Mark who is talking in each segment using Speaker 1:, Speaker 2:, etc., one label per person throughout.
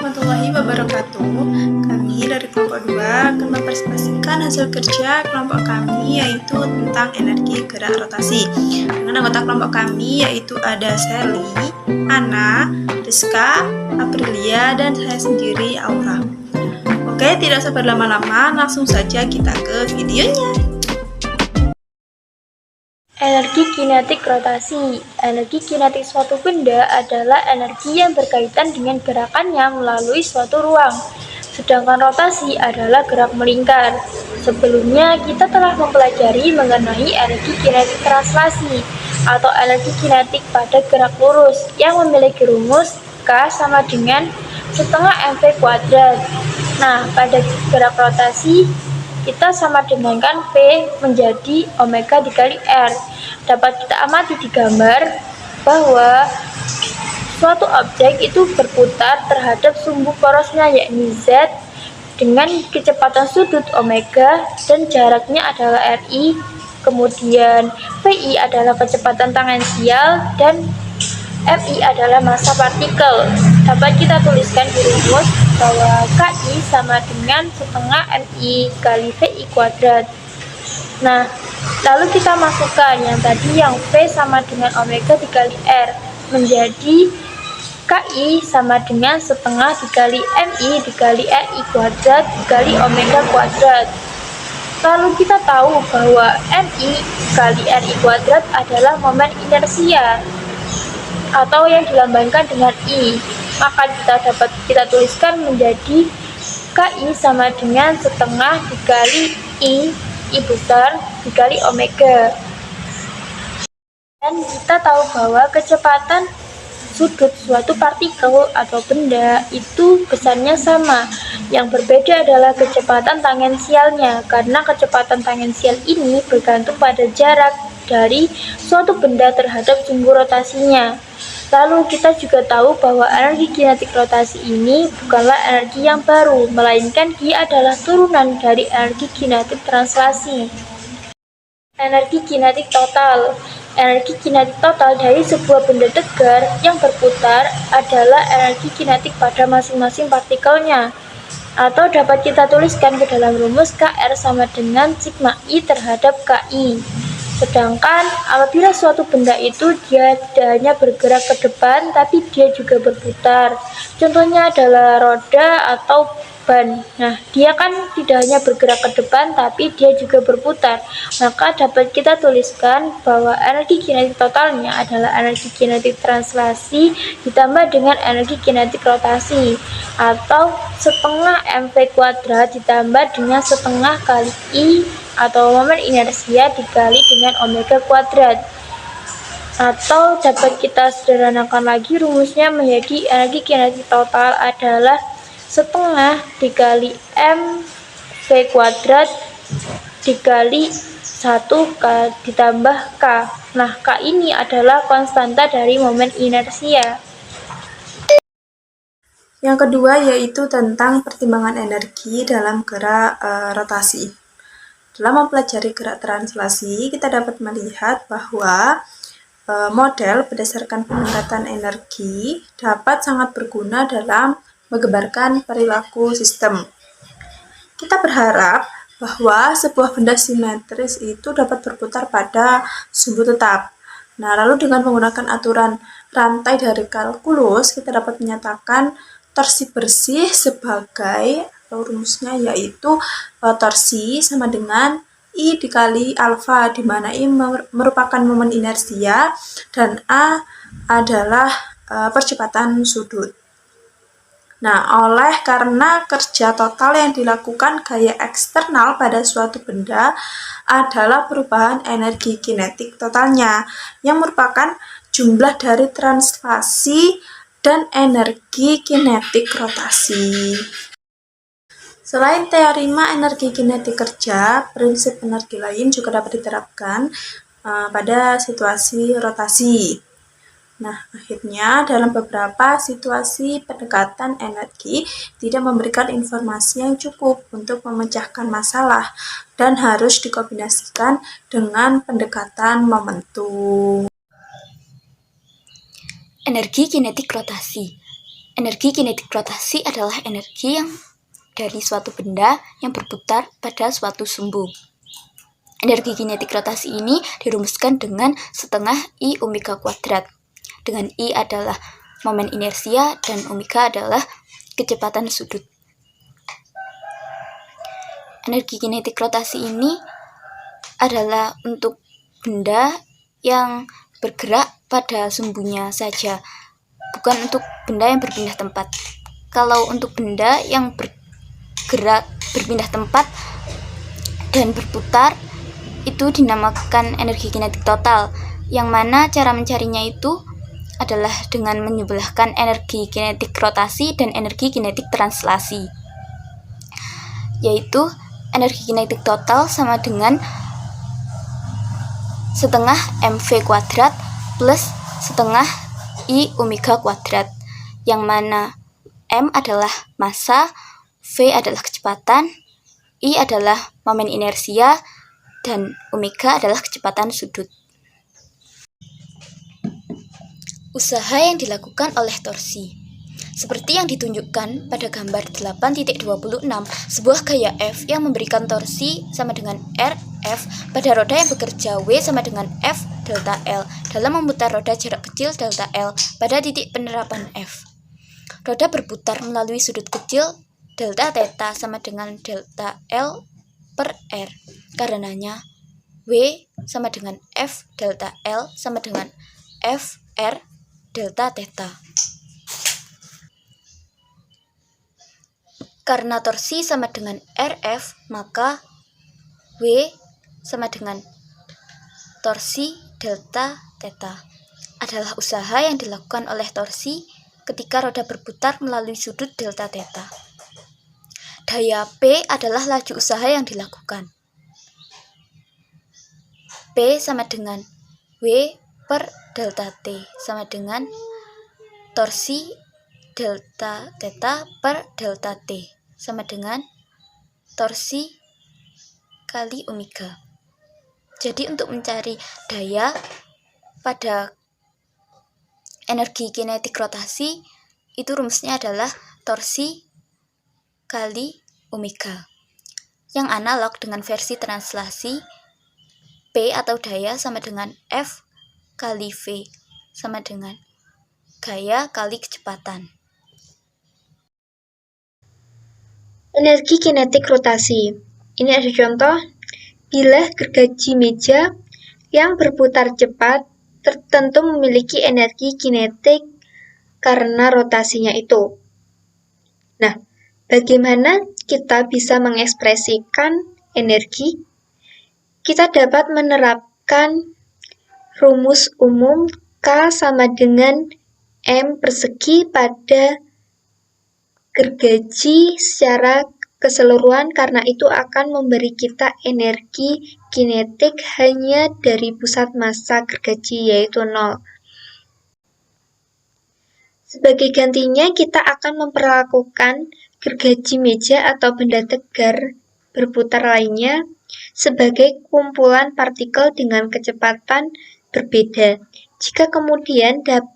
Speaker 1: warahmatullahi wabarakatuh. Kami dari kelompok 2 akan mempresentasikan hasil kerja kelompok kami, yaitu tentang energi gerak rotasi. Dengan anggota kelompok kami yaitu ada Sally, Ana, Rizka, Aprilia, dan saya sendiri, Aura. Oke, tidak usah berlama-lama, langsung saja kita ke videonya.
Speaker 2: Energi kinetik rotasi. Energi kinetik suatu benda adalah energi yang berkaitan dengan gerakannya melalui suatu ruang. Sedangkan rotasi adalah gerak melingkar. Sebelumnya kita telah mempelajari mengenai energi kinetik translasi atau energi kinetik pada gerak lurus yang memiliki rumus K sama dengan setengah mv kuadrat. Nah, pada gerak rotasi kita sama dengankan V menjadi omega dikali R. Dapat kita amati di gambar bahwa suatu objek itu berputar terhadap sumbu porosnya yakni Z dengan kecepatan sudut omega dan jaraknya adalah RI. Kemudian VI adalah kecepatan tangensial dan MI adalah massa partikel. Dapat kita tuliskan di rumus bahwa KI sama dengan setengah MI kali VI kuadrat. Nah, lalu kita masukkan yang tadi yang V sama dengan omega dikali R menjadi KI sama dengan setengah dikali MI dikali RI kuadrat dikali omega kuadrat. Lalu kita tahu bahwa MI kali RI kuadrat adalah momen inersia atau yang dilambangkan dengan I, maka kita tuliskan menjadi KI sama dengan setengah dikali I besar dikali omega. Dan kita tahu bahwa kecepatan sudut suatu partikel atau benda itu besarnya sama. Yang berbeda adalah kecepatan tangensialnya, karena kecepatan tangensial ini bergantung pada jarak dari suatu benda terhadap sumbu rotasinya. Lalu kita juga tahu bahwa energi kinetik rotasi ini bukanlah energi yang baru, melainkan dia adalah turunan dari energi kinetik translasi. Energi kinetik total. Energi kinetik total dari sebuah benda tegar yang berputar adalah energi kinetik pada masing-masing partikelnya. Atau dapat kita tuliskan ke dalam rumus KR sama dengan sigma I terhadap KI. Sedangkan apabila suatu benda itu dia tidak hanya bergerak ke depan, tapi dia juga berputar. Contohnya adalah roda atau ban. Nah, dia kan tidak hanya bergerak ke depan, tapi dia juga berputar. Maka dapat kita tuliskan bahwa energi kinetik totalnya adalah energi kinetik translasi ditambah dengan energi kinetik rotasi, atau setengah mv kuadrat ditambah dengan setengah kali I atau momen inersia dikali dengan omega kuadrat. Atau dapat kita sederhanakan lagi rumusnya menjadi energi kinetik total adalah setengah dikali mv kuadrat dikali 1 ditambah K. Nah, K ini adalah konstanta dari momen inersia.
Speaker 1: Yang kedua yaitu tentang pertimbangan energi dalam gerak rotasi. Dalam mempelajari gerak translasi, kita dapat melihat bahwa model berdasarkan pendekatan energi dapat sangat berguna dalam menggambarkan perilaku sistem. Kita berharap bahwa sebuah benda simetris itu dapat berputar pada sumbu tetap. Nah, lalu dengan menggunakan aturan rantai dari kalkulus, kita dapat menyatakan torsi bersih sebagai rumusnya yaitu torsi sama dengan I dikali alfa, di mana I merupakan momen inersia dan A adalah percepatan sudut. Nah, karena kerja total yang dilakukan gaya eksternal pada suatu benda adalah perubahan energi kinetik totalnya, yang merupakan jumlah dari translasi dan energi kinetik rotasi. Selain teorema energi kinetik kerja, prinsip energi lain juga dapat diterapkan pada situasi rotasi. Nah, akhirnya dalam beberapa situasi pendekatan energi tidak memberikan informasi yang cukup untuk memecahkan masalah dan harus dikombinasikan dengan pendekatan momentum.
Speaker 3: Energi kinetik rotasi. Energi kinetik rotasi adalah energi yang dari suatu benda yang berputar pada suatu sumbu. Energi kinetik rotasi ini dirumuskan dengan setengah I omega kuadrat, dengan I adalah momen inersia dan omega adalah kecepatan sudut. Energi kinetik rotasi ini adalah untuk benda yang bergerak pada sumbunya saja, bukan untuk benda yang berpindah tempat. Kalau untuk benda yang bergerak, berpindah tempat, dan berputar, itu dinamakan energi kinetik total, yang mana cara mencarinya itu adalah dengan menyebelahkan energi kinetik rotasi dan energi kinetik translasi, yaitu energi kinetik total sama dengan setengah mv kuadrat plus setengah I omega kuadrat, yang mana M adalah massa, V adalah kecepatan, I adalah momen inersia, dan omega adalah kecepatan sudut. Usaha yang dilakukan oleh torsi. Seperti yang ditunjukkan pada gambar 8.26, sebuah gaya F yang memberikan torsi sama dengan Rf pada roda yang bekerja W sama dengan F delta L dalam memutar roda jarak kecil delta L pada titik penerapan F. Roda berputar melalui sudut kecil delta theta sama dengan delta L per R. Karenanya, W sama dengan F delta L sama dengan F R delta theta. Karena torsi sama dengan Rf, maka W sama dengan torsi delta theta adalah usaha yang dilakukan oleh torsi ketika roda berputar melalui sudut delta theta. Daya P adalah laju usaha yang dilakukan. P sama dengan W per delta T sama dengan torsi delta theta per delta T sama dengan torsi kali omega. Jadi untuk mencari daya pada energi kinetik rotasi, itu rumusnya adalah torsi kali omega, yang analog dengan versi translasi P atau daya sama dengan F kali V sama dengan gaya kali kecepatan.
Speaker 2: Energi kinetik rotasi. Ini ada contoh, bilah gergaji meja yang berputar cepat tertentu memiliki energi kinetik karena rotasinya itu. Nah, bagaimana kita bisa mengekspresikan energi? Kita dapat menerapkan rumus umum K sama dengan M persegi pada gergaji secara keseluruhan, karena itu akan memberi kita energi kinetik hanya dari pusat massa gergaji, yaitu 0. Sebagai gantinya, kita akan memperlakukan gergaji meja atau benda tegar berputar lainnya sebagai kumpulan partikel dengan kecepatan berbeda. Jika kemudian dapat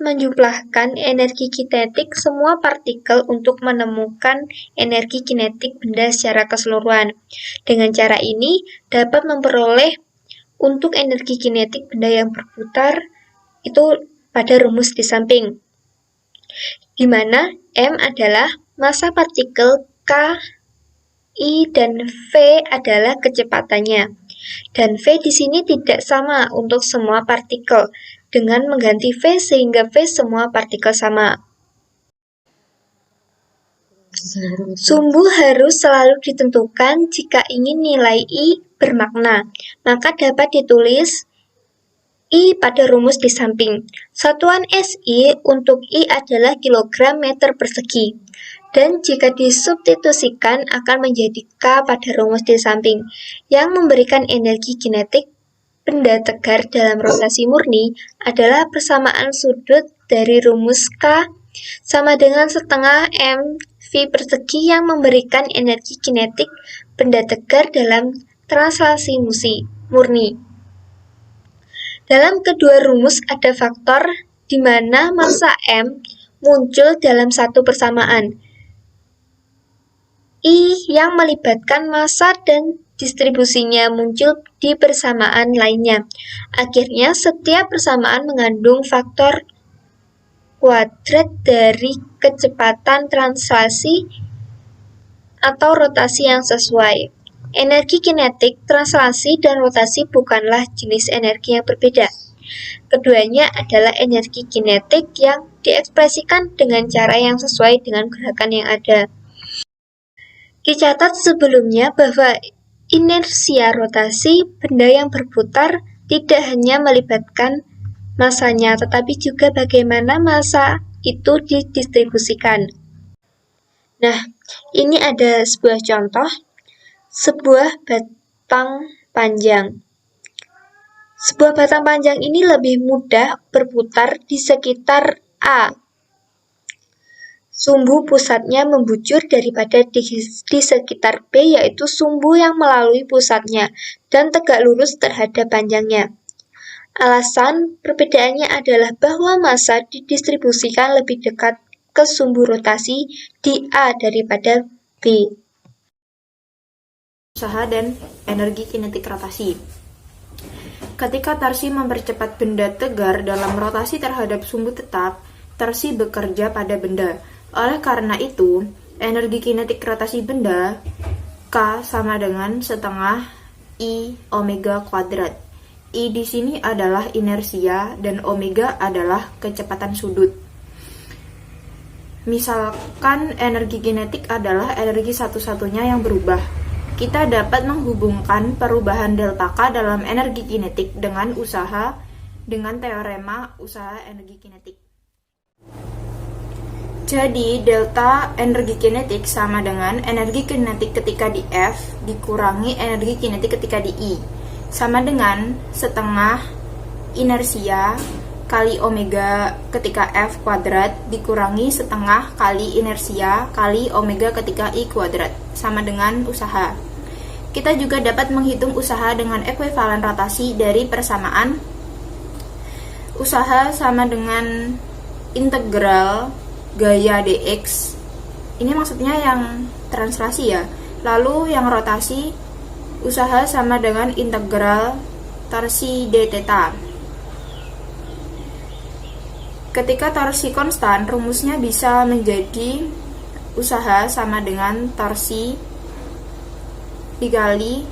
Speaker 2: menjumlahkan energi kinetik semua partikel untuk menemukan energi kinetik benda secara keseluruhan. Dengan cara ini dapat memperoleh untuk energi kinetik benda yang berputar itu pada rumus di samping, di mana M adalah massa partikel, K, I, dan V adalah kecepatannya. Dan V di sini tidak sama untuk semua partikel, dengan mengganti V sehingga V semua partikel sama. Sumbu harus selalu ditentukan jika ingin nilai I bermakna, maka dapat ditulis I pada rumus di samping. Satuan SI untuk I adalah kilogram meter persegi, dan jika disubstitusikan akan menjadi K pada rumus di samping, yang memberikan energi kinetik benda tegar dalam rotasi murni adalah persamaan sudut dari rumus K sama dengan setengah mv persegi yang memberikan energi kinetik benda tegar dalam translasi murni. Dalam kedua rumus ada faktor di mana massa M muncul dalam satu persamaan. I yang melibatkan massa dan distribusinya muncul di persamaan lainnya. Akhirnya, setiap persamaan mengandung faktor kuadrat dari kecepatan translasi atau rotasi yang sesuai. Energi kinetik, translasi, dan rotasi bukanlah jenis energi yang berbeda. Keduanya adalah energi kinetik yang diekspresikan dengan cara yang sesuai dengan gerakan yang ada. Dicatat sebelumnya bahwa inersia rotasi benda yang berputar tidak hanya melibatkan massanya, tetapi juga bagaimana massa itu didistribusikan. Nah, ini ada sebuah contoh, sebuah batang panjang. Sebuah batang panjang ini lebih mudah berputar di sekitar A. Sumbu pusatnya membujur daripada di sekitar B, yaitu sumbu yang melalui pusatnya dan tegak lurus terhadap panjangnya. Alasan perbedaannya adalah bahwa massa didistribusikan lebih dekat ke sumbu rotasi di A daripada B.
Speaker 1: Usaha dan energi kinetik rotasi. Ketika torsi mempercepat benda tegar dalam rotasi terhadap sumbu tetap, torsi bekerja pada benda. Oleh karena itu, energi kinetik rotasi benda K sama dengan setengah I omega kuadrat. I di sini adalah inersia dan omega adalah kecepatan sudut. Misalkan energi kinetik adalah energi satu-satunya yang berubah. Kita dapat menghubungkan perubahan delta K dalam energi kinetik dengan teorema usaha energi kinetik. Jadi, delta energi kinetik sama dengan energi kinetik ketika di F dikurangi energi kinetik ketika di I. Sama dengan setengah inersia kali omega ketika F kuadrat dikurangi setengah kali inersia kali omega ketika I kuadrat. Sama dengan usaha. Kita juga dapat menghitung usaha dengan ekuivalen rotasi dari persamaan. Usaha sama dengan integral gaya dx, ini maksudnya yang translasi ya. Lalu yang rotasi, usaha sama dengan integral torsi d theta. Ketika torsi konstan, rumusnya bisa menjadi usaha sama dengan torsi dikali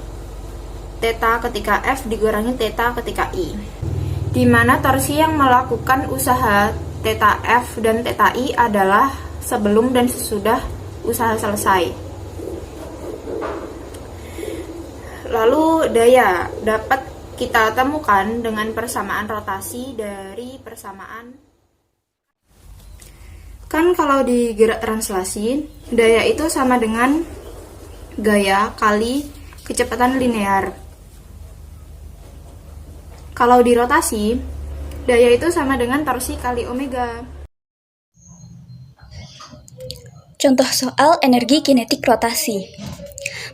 Speaker 1: theta ketika F dikurangi theta ketika I, di mana torsi yang melakukan usaha theta F dan theta I adalah sebelum dan sesudah usaha selesai. Lalu daya dapat kita temukan dengan persamaan rotasi dari persamaan. Kan kalau di gerak translasi, daya itu sama dengan gaya kali kecepatan linear. Kalau di rotasi, daya itu sama dengan torsi kali omega.
Speaker 3: Contoh soal energi kinetik rotasi.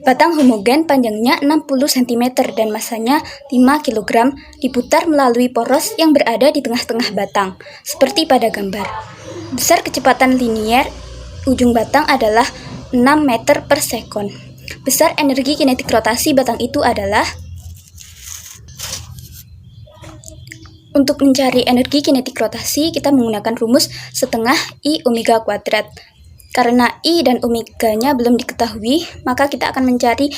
Speaker 3: Batang homogen panjangnya 60 cm dan masanya 5 kg diputar melalui poros yang berada di tengah-tengah batang, seperti pada gambar. Besar kecepatan linier ujung batang adalah 6 meter per sekon. Besar energi kinetik rotasi batang itu adalah. Untuk mencari energi kinetik rotasi, kita menggunakan rumus setengah I omega kuadrat. Karena I dan omeganya belum diketahui, maka kita akan mencari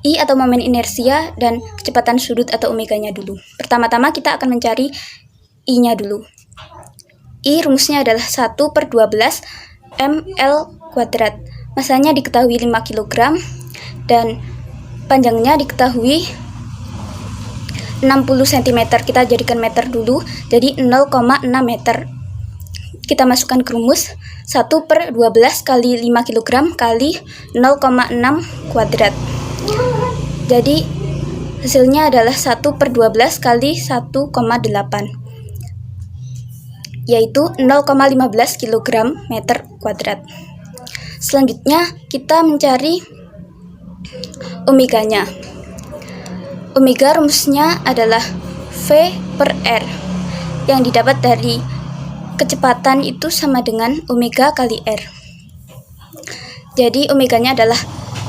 Speaker 3: I atau momen inersia dan kecepatan sudut atau omeganya dulu. Pertama-tama kita akan mencari I-nya dulu. I rumusnya adalah 1/12 ml kuadrat. Masanya diketahui 5 kg dan panjangnya diketahui 60 cm, kita jadikan meter dulu, jadi 0,6 meter. Kita masukkan ke rumus 1/12 kali 5 kg kali 0,6 kuadrat. Jadi hasilnya adalah 1/12 kali 1,8, yaitu 0,15 kg meter kuadrat. Selanjutnya kita mencari omeganya. Omega rumusnya adalah V/R yang didapat dari kecepatan itu sama dengan omega kali R. Jadi omeganya adalah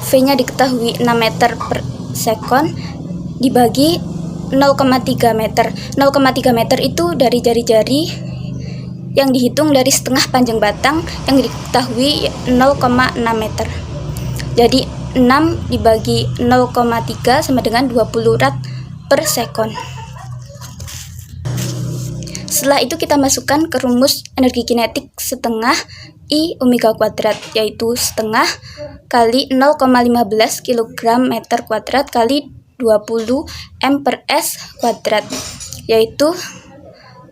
Speaker 3: V-nya diketahui 6 meter per sekon dibagi 0,3 meter. 0,3 meter itu dari jari-jari yang dihitung dari setengah panjang batang yang diketahui 0,6 meter. Jadi 6 dibagi 0,3 sama dengan 20 rad per sekon. Setelah itu kita masukkan ke rumus energi kinetik setengah I omega kuadrat, yaitu setengah kali 0,15 kg meter kuadrat kali 20 M per S kuadrat, yaitu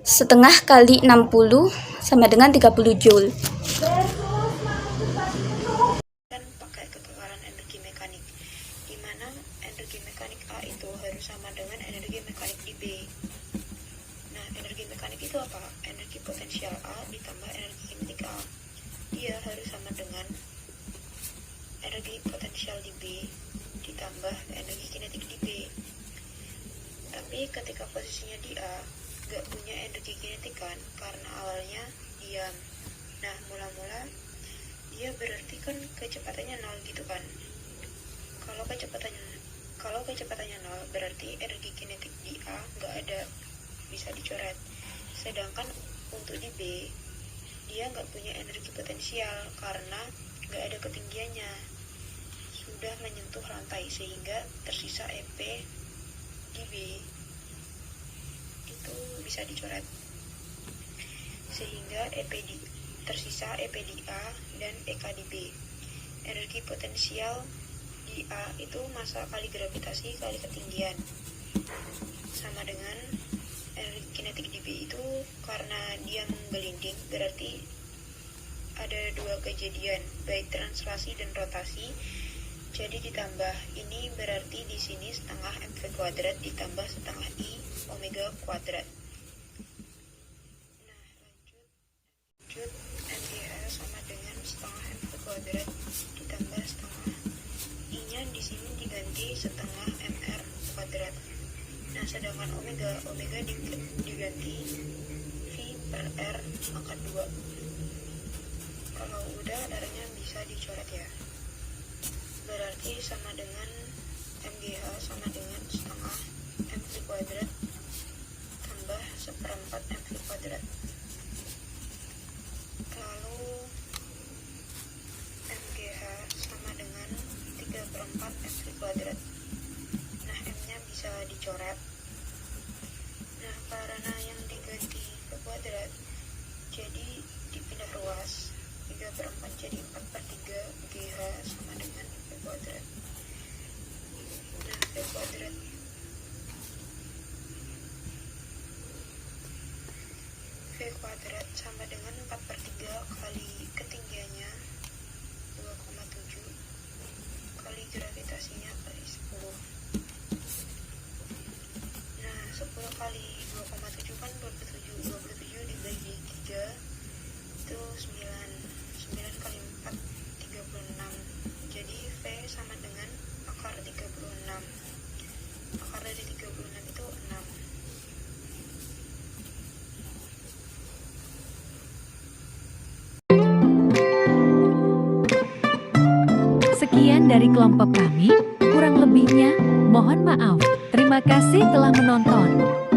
Speaker 3: setengah kali 60 sama dengan 30 Joule.
Speaker 1: Dan pakai kekekalan energi mekanik, di mana energi mekanik A itu harus sama dengan energi mekanik di B. Nah, energi mekanik itu apa? Energi potensial A ditambah energi kinetik A. Dia harus sama dengan energi potensial di B ditambah energi kinetik di B. Tapi ketika posisinya di A, gak punya energi kinetik kan, karena awalnya diam. Nah, mula-mula dia berarti kan kecepatannya 0 gitu kan. Kalau kecepatannya 0 berarti energi kinetik di A gak ada, bisa dicoret. Sedangkan untuk di B, dia nggak punya energi potensial karena nggak ada ketinggiannya, sudah menyentuh lantai sehingga tersisa EP di B itu bisa dicoret, sehingga tersisa EP di A dan EK di B. Energi potensial di A itu massa kali gravitasi kali ketinggian, sama dengan energi kinetik di B itu karena dia menggelinding, berarti ada dua kejadian, baik translasi dan rotasi. Jadi ditambah, ini berarti di sini setengah mv kuadrat ditambah setengah I omega kuadrat. Nah, lanjut MGH sama dengan setengah mv kuadrat ditambah setengah I-nya di sini diganti setengah mr kuadrat. Nah, sedangkan omega diganti V per R pangkat 2. Kalau udah, R-nya bisa dicoret ya. Berarti sama dengan MGH sama dengan setengah mv kuadrat tambah seperempat mv kuadrat. Lalu MGH sama dengan 3/4 mv kuadrat. Nah, M-nya bisa dicoret. Nah, karena yang diganti ke kuadrat, jadi dipindah ruas. 3/4 jadi 4/3 GH sama dengan V kuadrat. Nah, V kuadrat sama dengan 4/3 kali ketinggiannya 2,7 kali gravitasinya kali 10. Nah, 10 kali 2,7 kan 27 dibagi 3 itu 9 kali 4 36. Jadi V sama dengan akar 36. Akar dari 36 itu 6.
Speaker 4: Sekian dari kelompok kami, kurang lebihnya mohon maaf. Terima kasih telah menonton.